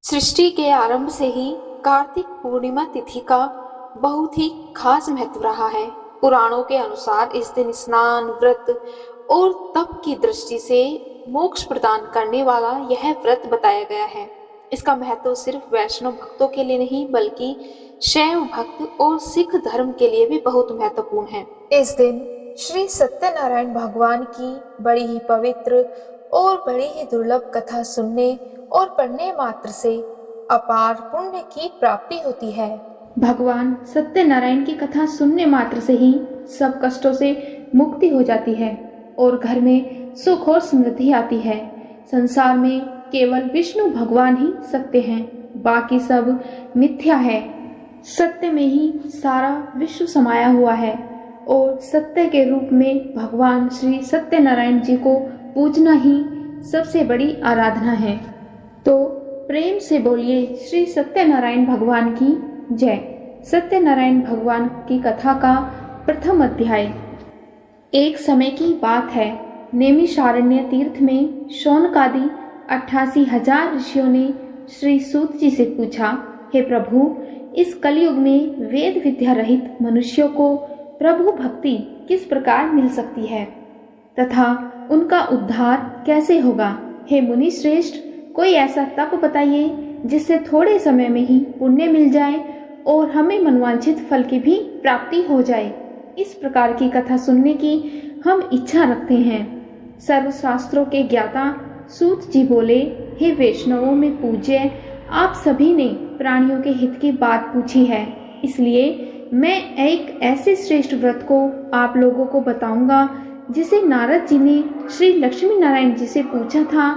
सृष्टि के आरंभ से ही कार्तिक पूर्णिमा तिथि का बहुत ही खास महत्व रहा है। पुराणों के अनुसार इस दिन स्नान, व्रत और तप की दृष्टि से मोक्ष प्रदान करने वाला यह व्रत बताया गया है। इसका महत्व सिर्फ वैष्णव भक्तों के लिए नहीं बल्कि शैव भक्त और सिख धर्म के लिए भी बहुत महत्वपूर्ण है। इस दिन श्री सत्यनारायण भगवान की बड़ी ही पवित्र और बड़ी ही दुर्लभ कथा सुनने और पढ़ने मात्र से अपार पुण्य की प्राप्ति होती है। भगवान सत्यनारायण की कथा सुनने मात्र से ही सब कष्टों से मुक्ति हो जाती है और घर में सुख और समृद्धि आती है। संसार में केवल विष्णु भगवान ही सत्य हैं, बाकी सब मिथ्या है। सत्य में ही सारा विश्व समाया हुआ है और सत्य के रूप में भगवान श्री सत्यनारायण जी को पूजना ही सबसे बड़ी आराधना है। तो प्रेम से बोलिए श्री सत्यनारायण भगवान की जय। सत्यनारायण भगवान की कथा का प्रथम अध्याय। एक समय की बात है, नैमिषारण्य तीर्थ में शौनकादि 88,000 ऋषियों ने श्री सूत जी से पूछा, हे प्रभु, इस कलयुग में वेद विद्या रहित मनुष्यों को प्रभु भक्ति किस प्रकार मिल सकती है तथा उनका उद्धार कैसे होगा? हे मुनि श्रेष्ठ, कोई ऐसा तप बताइए जिससे थोड़े समय में ही पुण्य मिल जाए और हमें मनवांछित फल की भी प्राप्ति हो जाए। इस प्रकार की कथा सुनने की हम इच्छा रखते हैं। सर्वशास्त्रों के ज्ञाता सूत जी बोले, हे वैष्णवों में पूज्य, आप सभी ने प्राणियों के हित की बात पूछी है, इसलिए मैं एक ऐसे श्रेष्ठ व्रत को आप लोगों को बताऊंगा जिसे नारद जी ने श्री लक्ष्मी नारायण जी से पूछा था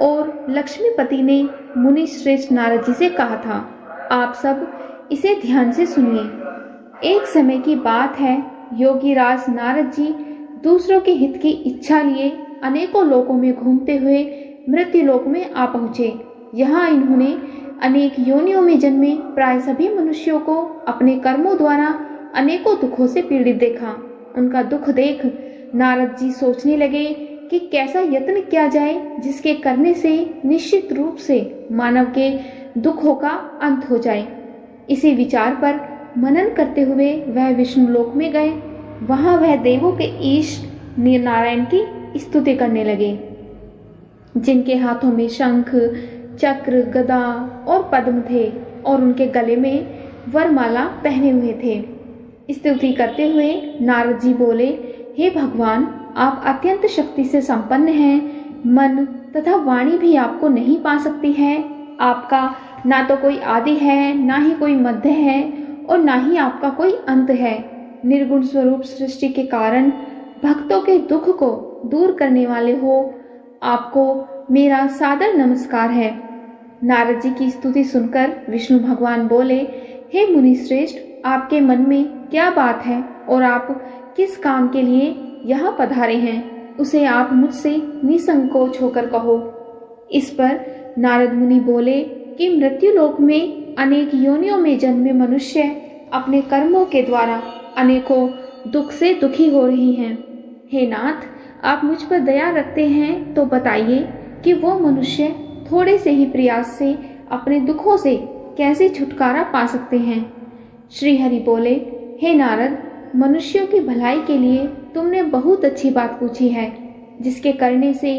और लक्ष्मीपति ने मुनि श्रेष्ठ नारद जी से कहा था। आप सब इसे ध्यान से सुनिए। एक समय की बात है, योगीराज नारद जी दूसरों के हित की इच्छा लिए अनेकों लोकों में घूमते हुए मृत्यु लोक में आ पहुँचे। यहाँ इन्होंने अनेक योनियों में जन्मे प्राय सभी मनुष्यों को अपने कर्मों द्वारा अनेकों दुखों से पीड़ित देखा। उनका दुख देख नारद जी सोचने लगे कि कैसा यत्न किया जाए जिसके करने से निश्चित रूप से मानव के दुखों का अंत हो जाए। इसी विचार पर मनन करते हुए वह विष्णु लोक में गए। वहां वह देवों के ईश नारायण की स्तुति करने लगे, जिनके हाथों में शंख, चक्र, गदा और पद्म थे और उनके गले में वरमाला पहने हुए थे। स्तुति करते हुए नारद जी बोले, हे भगवान, आप अत्यंत शक्ति से संपन्न हैं। मन तथा वाणी भी आपको नहीं पा सकती है। आपका ना तो कोई आदि है, ना ही कोई मध्य है और ना ही आपका कोई अंत है। निर्गुण स्वरूप सृष्टि के कारण भक्तों के दुख को दूर करने वाले हो, आपको मेरा सादर नमस्कार है। नारद जी की स्तुति सुनकर विष्णु भगवान बोले, हे मुनि श्रेष्ठ, आपके मन में क्या बात है और आप किस काम के लिए यहाँ पधारे हैं, उसे आप मुझसे निसंकोच होकर कहो। इस पर नारद मुनि बोले कि मृत्यु लोक में अनेक योनियों में जन्मे मनुष्य अपने कर्मों के द्वारा अनेकों दुख से दुखी हो रही हैं। हे नाथ, आप मुझ पर दया रखते हैं तो बताइए कि वो मनुष्य थोड़े से ही प्रयास से अपने दुखों से कैसे छुटकारा पा सकते हैं। श्री हरि बोले, हे नारद, मनुष्यों की भलाई के लिए तुमने बहुत अच्छी बात पूछी है। जिसके करने से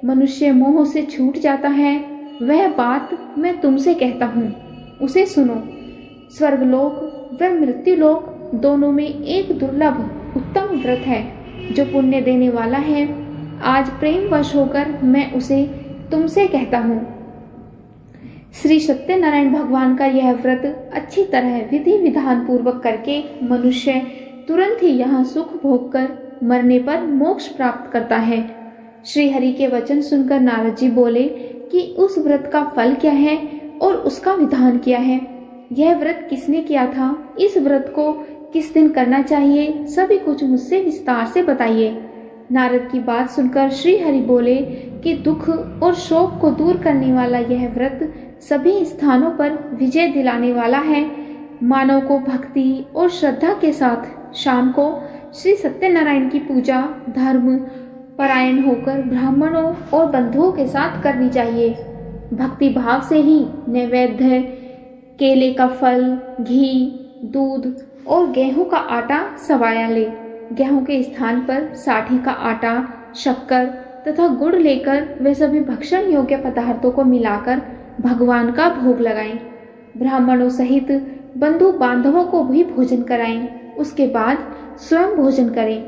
मनुष्य मोह से छूट जाता है, वह बात मैं तुमसे कहता हूँ, उसे सुनो। स्वर्गलोक व मृत्युलोक दोनों में एक दुर्लभ उत्तम व्रत है जो पुण्य देने वाला है। आज प्रेमवश होकर मैं उसे तुमसे कहता हूँ। श्री सत्यनारायण भगवान का यह व्रत अच्छी तरह विधि विधान पूर्वक करके मनुष्य तुरंत ही यहाँ सुख भोग कर मरने पर मोक्ष प्राप्त करता है। श्री हरि के वचन सुनकर नारद जी बोले कि उस व्रत का फल क्या है और उसका विधान क्या है। यह व्रत किसने किया था, इस व्रत को किस दिन करना चाहिए, सभी कुछ मुझसे विस्तार से बताइए। नारद की बात सुनकर श्री हरि बोले कि दुख और शोक को दूर करने वाला यह व्रत सभी स्थानों पर विजय दिलाने वाला है। मानव को भक्ति और श्रद्धा के साथ शाम को श्री सत्यनारायण की पूजा धर्म परायण होकर ब्राह्मणों और बंधुओं के साथ करनी चाहिए। भक्ति भाव से ही नैवेद्य, केले का फल, घी, दूध और गेहूं का आटा सवाया ले। गेहूं के स्थान पर साठी का आटा, शक्कर तथा गुड़ लेकर वे सभी भक्षण योग्य पदार्थों को मिलाकर भगवान का भोग लगाएं। ब्राह्मणों सहित बंधु बांधवों को भी भोजन कराएं। उसके बाद स्वयं भोजन करें।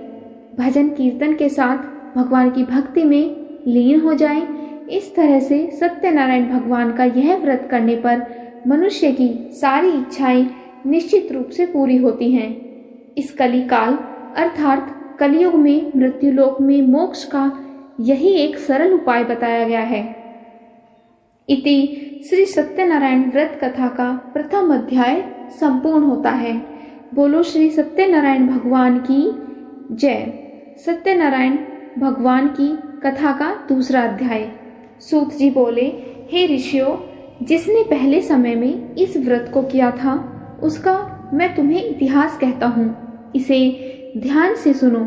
भजन कीर्तन के साथ भगवान की भक्ति में लीन हो जाएं। इस तरह से सत्यनारायण भगवान का यह व्रत करने पर मनुष्य की सारी इच्छाएं निश्चित रूप से पूरी होती हैं। इस कली काल अर्थात कलयुग में मृत्युलोक में मोक्ष का यही एक सरल उपाय बताया गया है। इति श्री सत्यनारायण व्रत कथा का प्रथम अध्याय संपूर्ण होता है। बोलो श्री सत्यनारायण भगवान की जय। सत्यनारायण भगवान की कथा का दूसरा अध्याय। सूत जी बोले, हे ऋषियों, जिसने पहले समय में इस व्रत को किया था उसका मैं तुम्हें इतिहास कहता हूँ। इसे ध्यान से सुनो।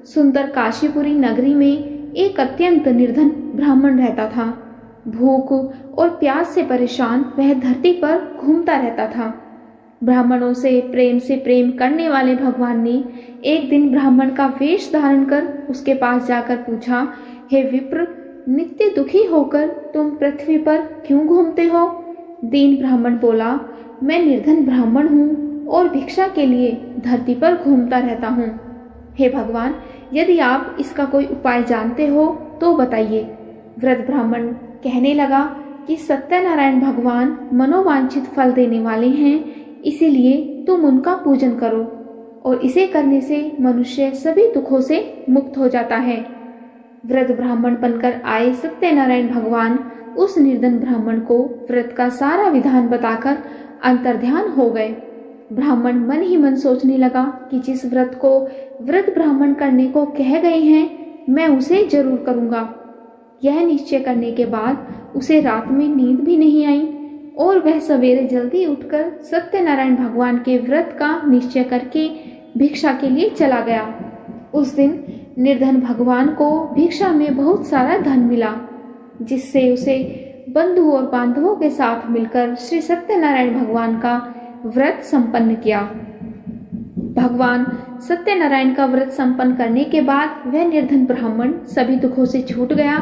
सुंदर काशीपुरी नगरी में एक अत्यंत निर्धन ब्राह्मण रहता था। भूख और प्यास से परेशान वह धरती पर घूमता रहता था। ब्राह्मणों से प्रेम करने वाले भगवान ने एक दिन ब्राह्मण का वेश धारण कर उसके पास जाकर पूछा, हे विप्र, नित्य दुखी होकर तुम पृथ्वी पर क्यों घूमते हो? दीन ब्राह्मण बोला, मैं निर्धन ब्राह्मण हूँ और भिक्षा के लिए धरती पर घूमता रहता हूँ। हे भगवान, यदि आप इसका कोई उपाय जानते हो तो बताइए। वृद्ध ब्राह्मण कहने लगा कि सत्यनारायण भगवान मनोवांछित फल देने वाले हैं, इसीलिए तुम उनका पूजन करो और इसे करने से मनुष्य सभी दुखों से मुक्त हो जाता है। वृद्ध ब्राह्मण बनकर आए सत्यनारायण भगवान उस निर्धन ब्राह्मण को व्रत का सारा विधान बताकर अंतर्ध्यान हो गए। ब्राह्मण मन ही मन सोचने लगा कि जिस व्रत को वृद्ध ब्राह्मण करने को कह गए हैं मैं उसे जरूर करूंगा। यह निश्चय करने के बाद उसे रात में नींद भी नहीं आई और वह सवेरे जल्दी उठकर सत्यनारायण भगवान के व्रत का निश्चय करके भिक्षा के लिए चला गया। उस दिन निर्धन भगवान को भिक्षा में बहुत सारा धन मिला, जिससे उसे बंधु और बांधवों के साथ मिलकर श्री सत्यनारायण भगवान का व्रत संपन्न किया। भगवान सत्यनारायण का व्रत संपन्न करने के बाद वह निर्धन ब्राह्मण सभी दुखों से छूट गया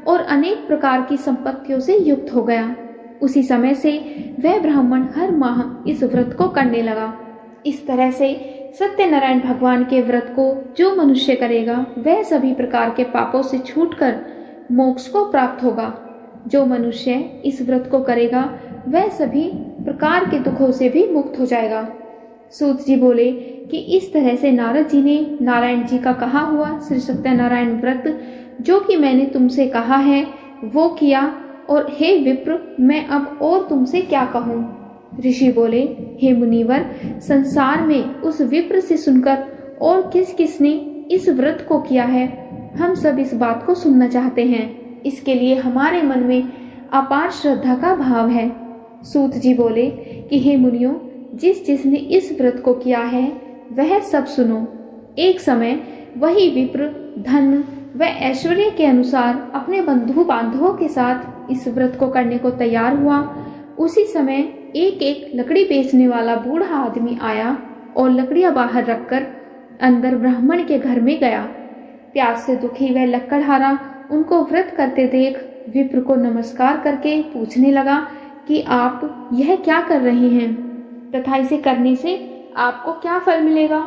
और अनेक प्रकार की संपत्तियों से युक्त हो गया। उसी समय से वह ब्राह्मण हर माह इस व्रत को करने लगा। इस तरह से सत्यनारायण भगवान के व्रत को जो मनुष्य करेगा वह सभी प्रकार के पापों से छूटकर मोक्ष को प्राप्त होगा। जो मनुष्य इस व्रत को करेगा वह सभी प्रकार के दुखों से भी मुक्त हो जाएगा। सूत जी बोले कि इस तरह से नारद जी ने नारायण जी का कहा हुआ श्री सत्यनारायण व्रत जो कि मैंने तुमसे कहा है वो किया, और हे विप्र, मैं अब और तुमसे क्या कहूँ? ऋषि बोले, हे मुनिवर, संसार में उस विप्र से सुनकर और किस किसने इस व्रत को किया है, हम सब इस बात को सुनना चाहते हैं। इसके लिए हमारे मन में अपार श्रद्धा का भाव है। सूत जी बोले कि हे मुनियों, जिसने इस व्रत को किया है वह सब सुनो। एक समय वही विप्र धन व ऐश्वर्य के अनुसार अपने बंधु बांधवों के साथ इस व्रत को करने को तैयार हुआ। उसी समय एक लकड़ी बेचने वाला बूढ़ा आदमी आया और लकड़ियां बाहर रखकर अंदर ब्राह्मण के घर में गया। प्यास से दुखी वह लकड़हारा उनको व्रत करते देख विप्र को नमस्कार करके पूछने लगा कि आप यह क्या कर रहे हैं तथा इसे करने से आपको क्या फल मिलेगा?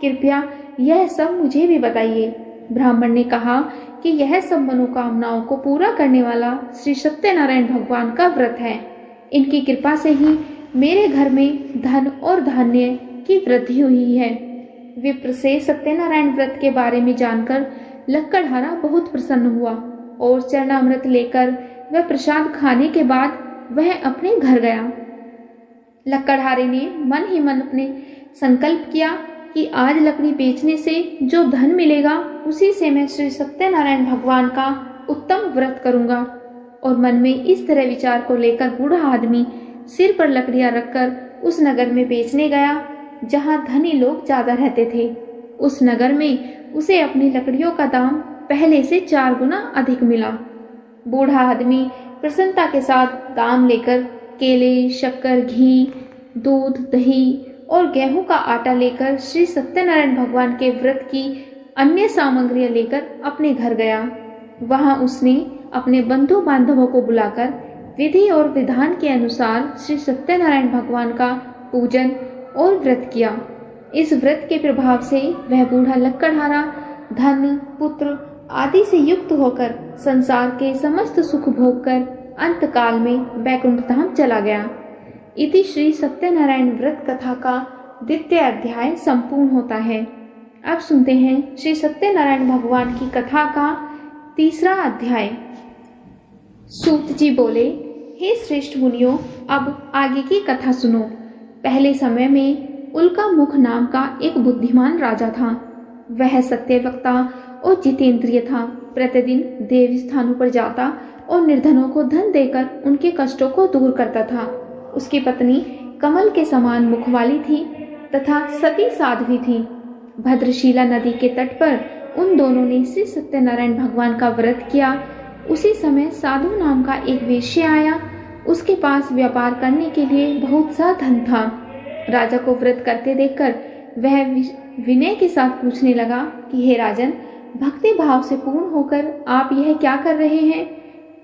कृपया यह सब मुझे भी बताइए। ब्राह्मण ने कहा कि यह सब मनोकामनाओं को पूरा करने वाला श्री सत्यनारायण भगवान का व्रत है। इनकी कृपा से ही मेरे घर में धन और धान्य की वृद्धि हुई है। विप्र से सत्यनारायण व्रत के बारे में जानकर लक्कड़हारा बहुत प्रसन्न हुआ और चरणामृत लेकर वह प्रसाद खाने के बाद वह अपने घर गया। लक्कड़हारे ने मन ही मन अपने संकल्प किया कि आज लकड़ी बेचने से जो धन मिलेगा उसी से मैं श्री सत्यनारायण भगवान का उत्तम व्रत करूंगा। और मन में इस तरह विचार को लेकर बूढ़ा आदमी सिर पर लकड़ियां रखकर उस नगर में बेचने गया जहां धनी लोग ज्यादा रहते थे। उस नगर में उसे अपनी लकड़ियों का दाम पहले से 4 गुना अधिक मिला। बूढ़ा आदमी प्रसन्नता के साथ दाम लेकर केले, शक्कर, घी, दूध, दही और गेहूं का आटा लेकर श्री सत्यनारायण भगवान के व्रत की अन्य सामग्रियां लेकर अपने घर गया। वहां उसने अपने बंधु बांधवों को बुलाकर विधि और विधान के अनुसार श्री सत्यनारायण भगवान का पूजन और व्रत किया। इस व्रत के प्रभाव से वह बूढ़ा लकड़हारा धन, पुत्र आदि से युक्त होकर संसार के समस्त सुख भोग कर अंतकाल में वैकुंठ धाम चला गया। इति श्री सत्यनारायण व्रत कथा का द्वितीय अध्याय संपूर्ण होता है। अब सुनते हैं श्री सत्यनारायण भगवान की कथा का तीसरा अध्याय। सूत जी बोले, हे श्रेष्ठ मुनियों, अब आगे की कथा सुनो। पहले समय में उल्का मुख नाम का एक बुद्धिमान राजा था। वह सत्यवक्ता और जितेंद्रिय था। प्रतिदिन देव स्थानों पर जाता और निर्धनों को धन देकर उनके कष्टों को दूर करता था। उसकी पत्नी कमल के समान मुख वाली थी तथा सती साध्वी थी। भद्रशिला नदी के तट पर उन दोनों ने श्री सत्यनारायण भगवान का व्रत किया। उसी समय साधु नाम का एक वेश्य आया। उसके पास व्यापार करने के लिए बहुत सा धन था। राजा को व्रत करते देखकर वह विनय के साथ पूछने लगा कि हे राजन, भक्ति भाव से पूर्ण होकर आप यह क्या कर रहे हैं?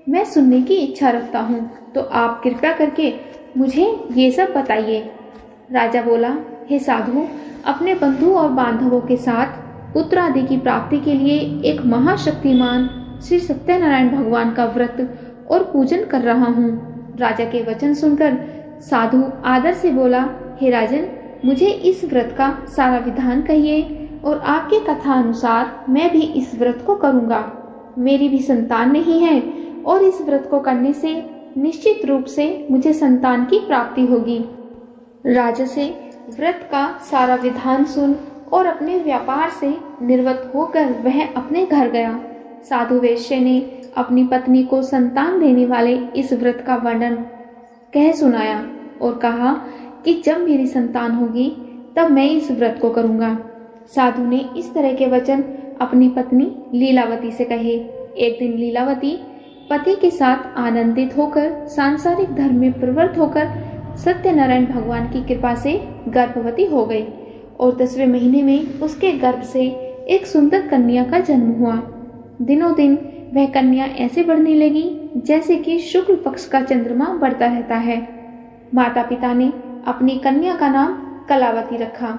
मैं सुनने की इच्छा रखता हूँ, तो आप कृपया करके मुझे ये सब बताइए। राजा बोला, हे साधु, अपने बंधु और बांधवों के साथ पुत्र आदि की प्राप्ति के लिए एक महाशक्तिमान श्री सत्यनारायण भगवान का व्रत और पूजन कर रहा हूँ। राजा के वचन सुनकर साधु आदर से बोला, हे राजन, मुझे इस व्रत का सारा विधान कहिए और आपके कथा अनुसार मैं भी इस व्रत को करूँगा। मेरी भी संतान नहीं है और इस व्रत को करने से निश्चित रूप से मुझे संतान की प्राप्ति होगी। राजा से व्रत का सारा विधान सुन और अपने व्यापार से निवृत्त होकर वह अपने घर गया। साधु वैश्य ने अपनी पत्नी को संतान देने वाले इस व्रत का वर्णन कह सुनाया और कहा कि जब मेरी संतान होगी तब मैं इस व्रत को करूँगा। साधु ने इस तरह के वचन अपनी पत्नी लीलावती से कहे। एक दिन लीलावती पति के साथ आनंदित होकर सांसारिक धर्म में प्रवृत्त होकर सत्यनारायण भगवान की कृपा से गर्भवती हो गई और 10वें महीने में उसके गर्भ से एक सुंदर कन्या का जन्म हुआ। दिनों दिन वह कन्या ऐसे बढ़ने लगी जैसे कि शुक्ल पक्ष का चंद्रमा बढ़ता रहता है। माता पिता ने अपनी कन्या का नाम कलावती रखा।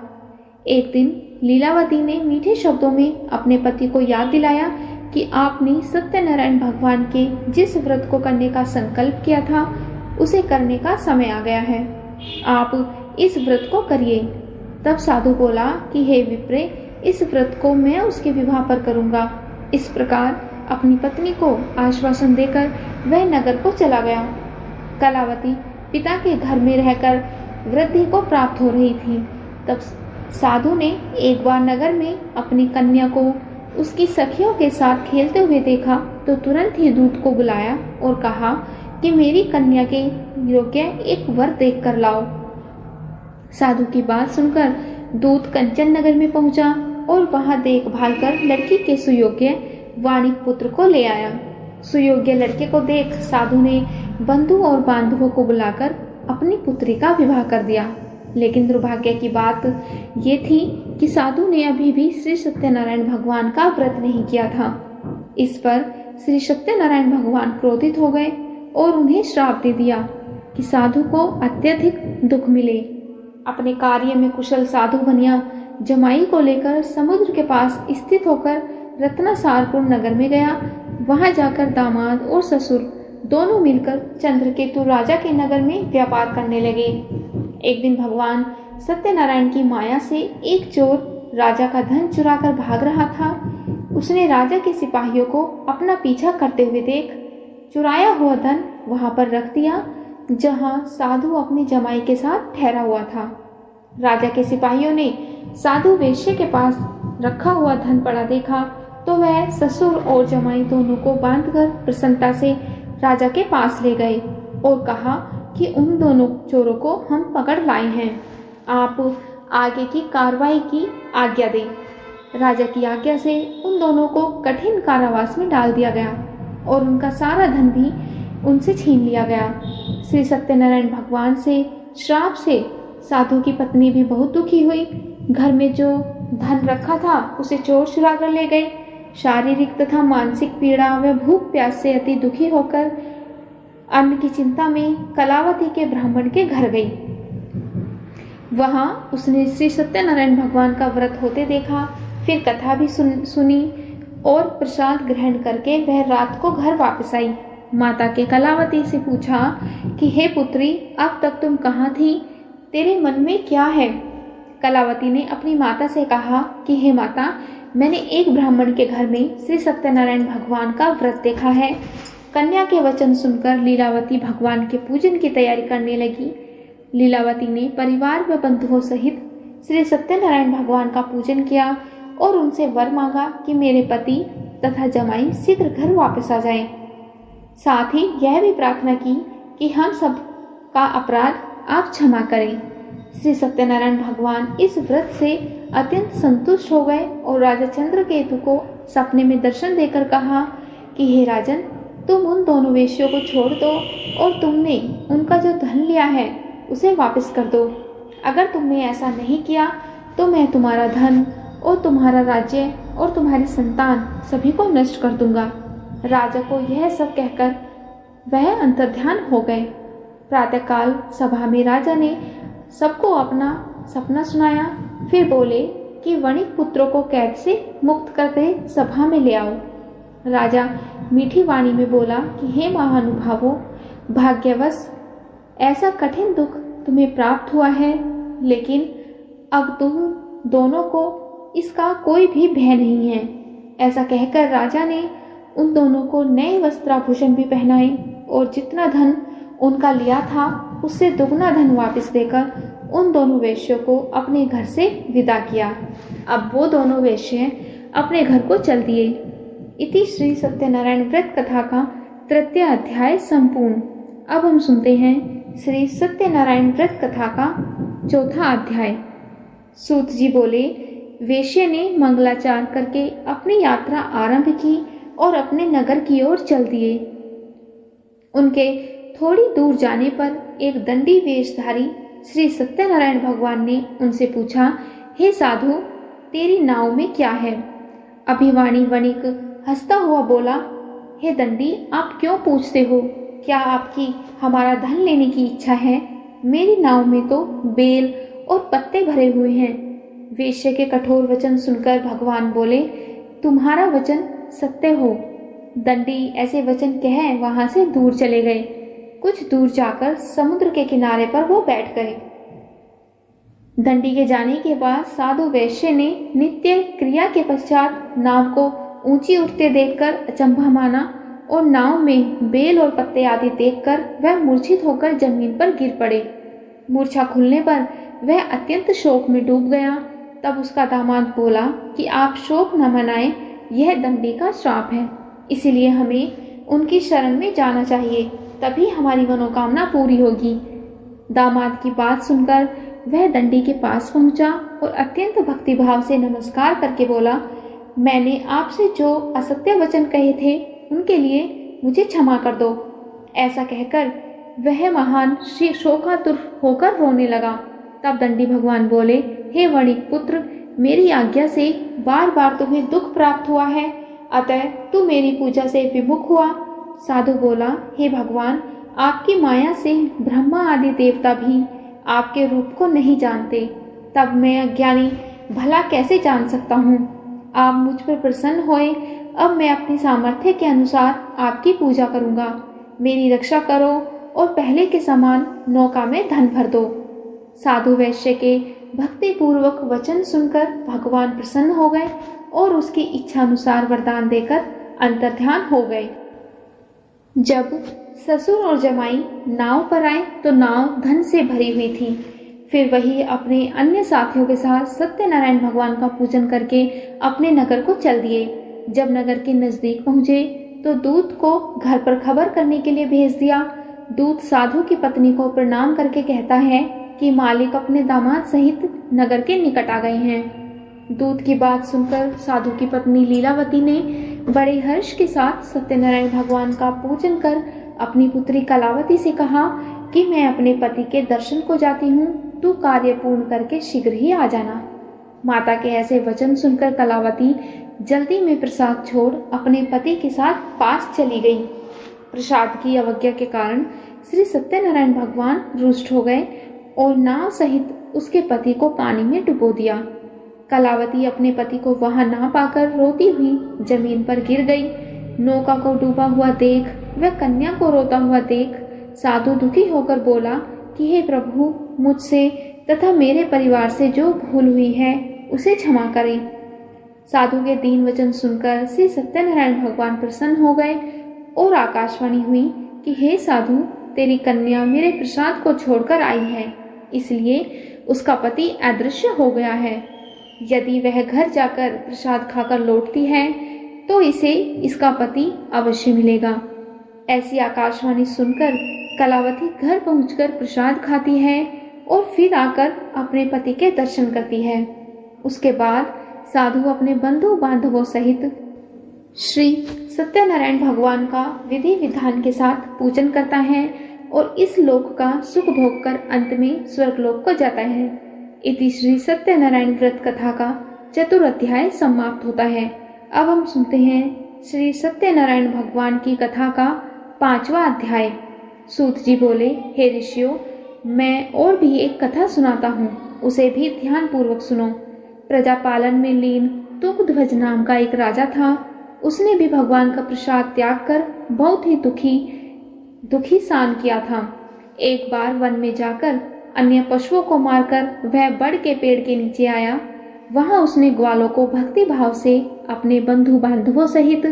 एक दिन लीलावती ने मीठे शब्दों में अपने पति को याद दिलाया कि आपने सत्यनारायण भगवान के जिस व्रत को करने का संकल्प किया था उसे करने का समय आ गया है। आप इस व्रत को करिए। तब साधु बोला कि हे विप्रे, इस व्रत को मैं उसके विवाह पर करूँगा। इस प्रकार अपनी पत्नी को आश्वासन देकर वह नगर को चला गया। कलावती पिता के घर में रहकर वृद्धि को प्राप्त हो रही थी। तब साधु ने एक बार नगर में अपनी कन्या को उसकी सखियों के साथ खेलते हुए देखा तो तुरंत ही दूत को बुलाया और कहा कि मेरी कन्या के योग्य एक वर देख कर लाओ। साधु की बात सुनकर दूत कंचन नगर में पहुंचा और वहां देखभाल कर लड़की के सुयोग्य वाणिक पुत्र को ले आया। सुयोग्य लड़के को देख साधु ने बंधु और बांधवों को बुलाकर अपनी पुत्री का विवाह कर दिया। लेकिन दुर्भाग्य की बात ये थी कि साधु ने अभी भी श्री सत्यनारायण भगवान का व्रत नहीं किया था। इस पर श्री सत्यनारायण भगवान क्रोधित हो गए और उन्हें श्राप दे दिया कि साधु को अत्यधिक दुख मिले। अपने कार्य में कुशल साधु बनिया जमाई को लेकर समुद्र के पास स्थित होकर रत्नासारपुर नगर में गया। वहां जाकर दामाद और ससुर दोनों मिलकर चंद्रकेतु राजा के नगर में व्यापार करने लगे। एक दिन भगवान सत्यनारायण की माया से एक चोर राजा का धन चुराकर भाग रहा था। उसने राजा के सिपाहियों को अपना पीछा करते हुए देख चुराया हुआ धन वहां पर रख दिया जहां साधु अपने जमाई के साथ ठहरा हुआ था। राजा के सिपाहियों ने साधु वेश्य के पास रखा हुआ धन पड़ा देखा तो वह ससुर और जमाई दोनों को बांधकर प्रसन्नता से राजा के पास ले गए और कहा कि उन दोनों चोरों को हम पकड़ लाए हैं, आप आगे की कार्रवाई की आज्ञा दें। राजा की आज्ञा से उन दोनों को कठिन कारावास में डाल दिया गया और उनका सारा धन भी उनसे छीन लिया गया। श्री सत्यनारायण भगवान से श्राप से साधु की पत्नी भी बहुत दुखी हुई। घर में जो धन रखा था उसे चोर चुरा कर ले गए। शारीरिक तथा मानसिक पीड़ा व भूख प्यास से अति दुखी होकर अन्न की चिंता में कलावती के ब्राह्मण के घर गई। वहां उसने श्री सत्यनारायण भगवान का व्रत होते देखा। फिर कथा भी सुनी और प्रसाद ग्रहण करके वह रात को घर वापस आई। माता के कलावती से पूछा कि हे पुत्री, अब तक तुम कहाँ थी? तेरे मन में क्या है? कलावती ने अपनी माता से कहा कि हे माता, मैंने एक ब्राह्मण के घर में श्री सत्यनारायण भगवान का व्रत देखा है। कन्या के वचन सुनकर लीलावती भगवान के पूजन की तैयारी करने लगी। लीलावती ने परिवार व बंधुओं सहित श्री सत्यनारायण भगवान का पूजन किया और उनसे वर मांगा कि मेरे पति तथा जमाई शीघ्र घर वापस आ जाएं। साथ ही यह भी प्रार्थना की कि हम सब का अपराध आप क्षमा करें। श्री सत्यनारायण भगवान इस व्रत से अत्यंत संतुष्ट हो गए और राजा चंद्रकेतु को सपने में दर्शन देकर कहा कि हे राजन, तुम उन दोनों वेश्यों को छोड़ दो और तुमने उनका जो धन लिया है उसे वापस कर दो। अगर तुमने ऐसा नहीं किया तो मैं तुम्हारा धन और तुम्हारा राज्य और तुम्हारी संतान सभी को नष्ट कर दूंगा। राजा को यह सब कहकर वह अंतर्ध्यान हो गए। प्रातःकाल सभा में राजा ने सबको अपना सपना सुनाया। फिर बोले कि वणिक पुत्रों को कैद से मुक्त करके सभा में ले आओ। राजा मीठी वाणी में बोला कि हे महानुभावों, भाग्यवश ऐसा कठिन दुख तुम्हें प्राप्त हुआ है, लेकिन अब तुम दोनों को इसका कोई भी भय नहीं है। ऐसा कहकर राजा ने उन दोनों को नए वस्त्राभूषण भी पहनाए और जितना धन उनका लिया था उससे दुगना धन वापस देकर उन दोनों वेश्यों को अपने घर से विदा किया। अब वो दोनों वेश्य अपने घर को चल दिए। इति श्री सत्यनारायण व्रत कथा का तृतीय अध्याय संपूर्ण। अब हम सुनते हैं श्री सत्यनारायण व्रत कथा का चौथा अध्याय। सूत जी बोले, वेश्य ने मंगलाचार करके अपनी यात्रा आरंभ की और अपने नगर की ओर चल दिए। उनके थोड़ी दूर जाने पर एक दंडी वेशधारी श्री सत्यनारायण भगवान ने उनसे पूछा, हे साधु, तेरी नाव में क्या है? अभिवाणी वणिक हंसता हुआ बोला, हे दंडी, आप क्यों पूछते हो? क्या आपकी हमारा धन लेने की इच्छा है? मेरी नाव में तो बेल और पत्ते भरे हुए हैं। वेश्य के कठोर वचन सुनकर भगवान बोले, तुम्हारा वचन सत्य हो। दंडी ऐसे वचन कह वहां से दूर चले गए। कुछ दूर जाकर समुद्र के किनारे पर वो बैठ गए। दंडी के जाने के बाद साधु वैश्य ने नित्य क्रिया के पश्चात नाव को ऊंची उठते देखकर अचंभा माना और नाव में बेल और पत्ते आदि देखकर वह मूर्छित होकर जमीन पर गिर पड़े। मूर्छा खुलने पर वह अत्यंत शोक में डूब गया। तब उसका दामाद बोला कि आप शोक न मनाएं, यह दंडी का श्राप है, इसीलिए हमें उनकी शरण में जाना चाहिए, तभी हमारी मनोकामना पूरी होगी। दामाद की बात सुनकर वह दंडी के पास पहुंचा और अत्यंत भक्तिभाव से नमस्कार करके बोला, मैंने आपसे जो असत्य वचन कहे थे उनके लिए मुझे क्षमा कर दो। ऐसा कहकर वह महान श्री शोकातुर होकर रोने लगा। तब दंडी भगवान बोले, हे वणिक पुत्र, मेरी आज्ञा से बार बार तुम्हें दुख प्राप्त हुआ है, अतः तू मेरी पूजा से विमुख हुआ। साधु बोला, हे भगवान, आपकी माया से ब्रह्मा आदि देवता भी आपके रूप को नहीं जानते, तब मैं अज्ञानी भला कैसे जान सकता हूँ? आप मुझ पर प्रसन्न होए, अब मैं अपनी सामर्थ्य के अनुसार आपकी पूजा करूँगा। मेरी रक्षा करो और पहले के समान नौका में धन भर दो। साधु वैश्य के भक्ति पूर्वक वचन सुनकर भगवान प्रसन्न हो गए और उसकी इच्छा अनुसार वरदान देकर अंतर्ध्यान हो गए। जब ससुर और जमाई नाव पर आए तो नाव धन से भरी हुई थी। फिर वही अपने अन्य साथियों के साथ सत्यनारायण भगवान का पूजन करके अपने नगर को चल दिए। जब नगर के नजदीक पहुंचे तो दूत को घर पर खबर करने के लिए भेज दिया। दूत साधु की पत्नी को प्रणाम करके कहता है कि मालिक अपने दामाद सहित नगर के निकट आ गए हैं। दूत की बात सुनकर साधु की पत्नी लीलावती ने बड़े हर्ष के साथ सत्यनारायण भगवान का पूजन कर अपनी पुत्री कलावती से कहा कि मैं अपने पति के दर्शन को जाती हूँ, तू कार्य पूर्ण करके शीघ्र ही आ जाना। माता के ऐसे वचन सुनकर कलावती जल्दी में प्रसाद छोड़ अपने पति के साथ पास चली गई। प्रसाद की अवज्ञा के कारण श्री सत्यनारायण भगवान रुष्ट हो गए और नाव सहित उसके पति को पानी में डुबो दिया। कलावती अपने पति को वहां ना पाकर रोती हुई जमीन पर गिर गई। नौका को डूबा हुआ देख वह कन्या को रोता हुआ देख साधु दुखी होकर बोला कि हे प्रभु, मुझसे तथा मेरे परिवार से जो भूल हुई है उसे क्षमा करें। साधु के दीन वचन सुनकर श्री सत्यनारायण भगवान प्रसन्न हो गए और आकाशवाणी हुई कि हे साधु, तेरी कन्या मेरे प्रसाद को छोड़कर आई है, इसलिए उसका पति अदृश्य हो गया है। यदि वह घर जाकर प्रसाद खाकर लौटती है तो इसे इसका पति अवश्य मिलेगा। ऐसी आकाशवाणी सुनकर कलावती घर पहुंचकर प्रसाद खाती है और फिर आकर अपने पति के दर्शन करती है। उसके बाद साधु अपने बंधु बांधवों सहित श्री सत्यनारायण भगवान का विधि विधान के साथ पूजन करता है और इस लोक का सुख भोगकर अंत में स्वर्गलोक को जाता है। इति श्री सत्यनारायण व्रत कथा का चतुर्थ समाप्त होता है। अब हम सुनते हैं श्री सत्यनारायण भगवान की कथा का 5वां अध्याय। सूत जी बोले, हे ऋषियों, मैं और भी एक कथा सुनाता हूँ, उसे भी ध्यान पूर्वक सुनो। प्रजापालन में लीन तुंगध्वज नाम का एक राजा था। उसने भी भगवान का प्रसाद त्याग कर बहुत ही दुखी सान किया था। एक बार वन में जाकर अन्य पशुओं को मारकर वह बड़ के पेड़ के नीचे आया। वहां उसने ग्वालों को भक्ति भाव से अपने बंधु बांधवों सहित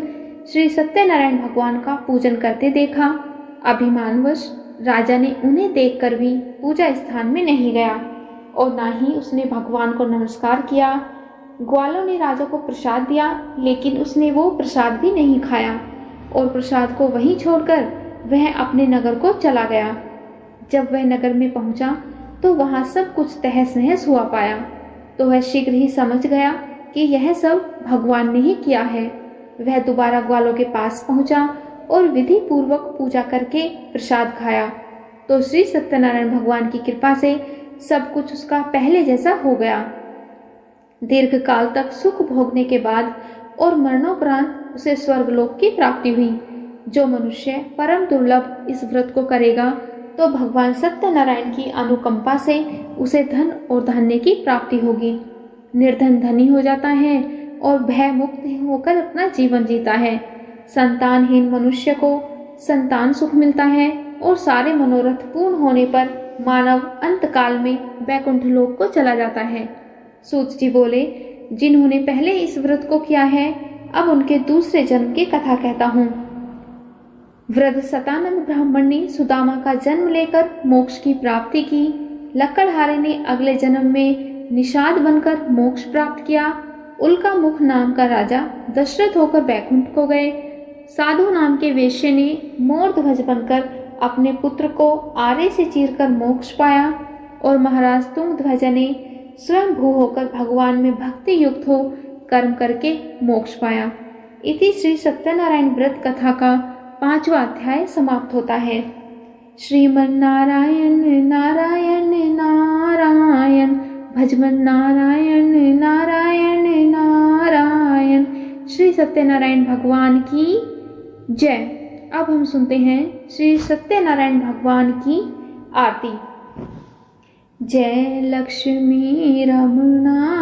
श्री सत्यनारायण भगवान का पूजन करते देखा। अभिमानवश राजा ने उन्हें देखकर भी पूजा स्थान में नहीं गया और न ही उसने भगवान को नमस्कार किया। ग्वालों ने राजा को प्रसाद दिया, लेकिन उसने वो प्रसाद भी नहीं खाया और प्रसाद को वहीं छोड़कर वह अपने नगर को चला गया। जब वह नगर में पहुंचा तो वहां सब कुछ तहस नहस हुआ पाया, तो वह शीघ्र ही समझ गया कि यह सब भगवान ने ही किया है। वह दोबारा ग्वालों के पास पहुंचा और विधि पूर्वक पूजा करके प्रसाद खाया, तो श्री सत्यनारायण भगवान की कृपा से सब कुछ उसका पहले जैसा हो गया। दीर्घ काल तक सुख भोगने के बाद और मरणोपरांत उसे स्वर्गलोक की प्राप्ति हुई। जो मनुष्य परम दुर्लभ इस व्रत को करेगा तो भगवान सत्यनारायण की अनुकंपा से उसे धन और धान्य की प्राप्ति होगी। निर्धन धनी हो जाता है और भय मुक्त होकर अपना जीवन जीता है। संतानहीन मनुष्य को संतान सुख मिलता है और सारे मनोरथ पूर्ण होने पर मानव अंत काल में वैकुंठ लोक को चला जाता है। सूत जी बोले, जिन्होंने पहले इस व्रत को किया है, अब उनके दूसरे जन्म की कथा कहता हूँ। वृद्ध सतानंद ब्राह्मण ने सुदामा का जन्म लेकर मोक्ष की प्राप्ति की। लक्कड़हारे ने अगले जन्म में निषाद बनकर मोक्ष प्राप्त किया। उल्का मुख नाम का राजा दशरथ होकर वैकुंठ को गए। साधु नाम के वेश्य ने मोरध्वज बनकर अपने पुत्र को आरे से चीरकर मोक्ष पाया और महाराज तुंगध्वज ने स्वयं भू होकर भगवान में भक्ति युक्त हो कर्म करके मोक्ष पाया। इति श्री सत्यनारायण व्रत कथा का 5वां अध्याय समाप्त होता है। श्रीमन्नारायण नारायण नारायण भजमन नारायण नारायण नारायण। श्री सत्यनारायण भगवान की जय। अब हम सुनते हैं श्री सत्यनारायण भगवान की आरती। जय लक्ष्मी रमणा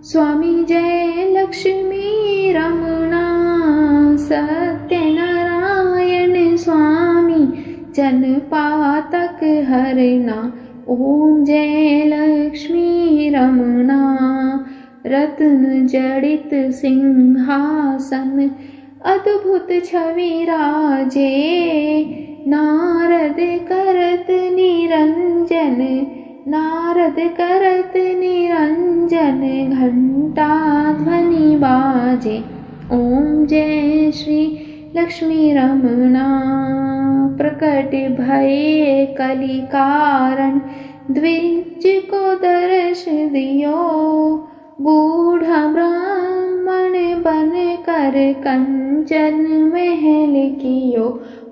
स्वामी, जय लक्ष्मी रमणा सत्यनारायण स्वामी, जन पातक हरना। ओम जय लक्ष्मी रमणा रत्न जड़ित सिंहासन, अद्भुत छवि राजे। नारद करत निरंजन, नारद करत निरंजन, घंटा ध्वनि बाजे। ओम जय श्री लक्ष्मी रमणा। प्रकट भये कलि कारण, द्विज को दर्श दियो। बूढ़ा ब्राह्मण बन कर कंचन महल कियो।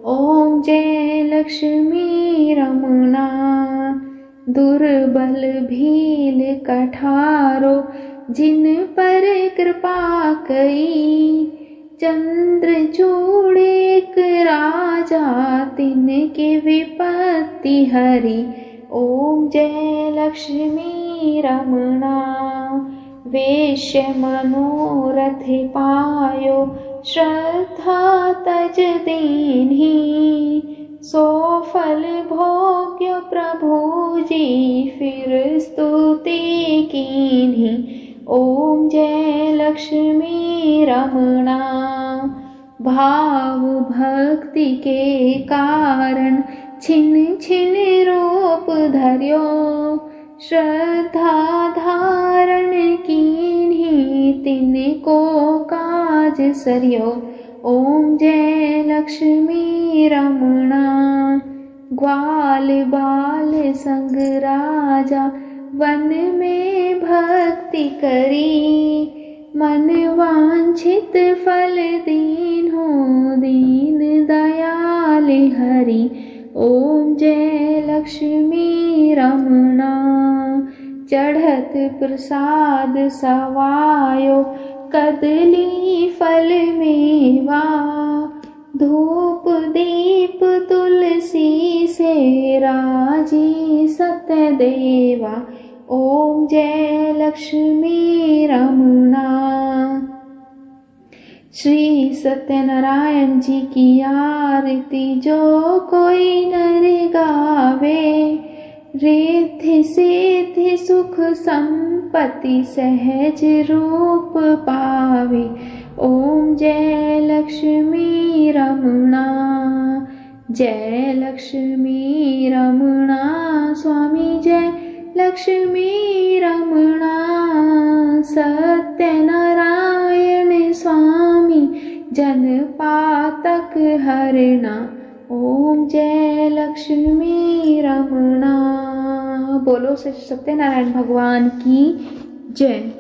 ओम जय लक्ष्मी रमणा। दुर्बल भील कठारो जिन पर कृपा कई, चंद्रचूड़ एक राजा तिनके विपत्ति हरी। ओम जय लक्ष्मी रमणा। वेश्य मनोरथ पायो श्रद्धा तज दीन्ही, सो फल भोग्य प्रभु जी फिर स्तुति कीन्ही। ओम जय लक्ष्मी रमणा। भाव भक्ति के कारण छिन छिन रूप धर्यो, श्रद्धा धारण कीन्ही तिनको काज सरियो। ओम जय लक्ष्मी रमणा। ग्वाल बाल संग राजा वन में भक्ति करी, मन वांछित फल दीन्हो दीन दयाल हरि। ओम जय लक्ष्मी रमणा। चढ़त प्रसाद सवायो कदली फल मेवा, धूप दीप तुलसी से राजी सत्यदेवा। ओम जय लक्ष्मी रमणा। श्री सत्यनारायण जी की आरती जो कोई नर गावे, रिद्धि सिद्धि सुख संपत्ति सहज रूप पावे। ओम जय लक्ष्मी रमणा। जय लक्ष्मी रमणा स्वामी जय लक्ष्मी रमणा। सत्यनारायण स्वामी जन पातक हरणा। ओम जय लक्ष्मी रमणा। बोलो श्री सत्यनारायण भगवान की जय।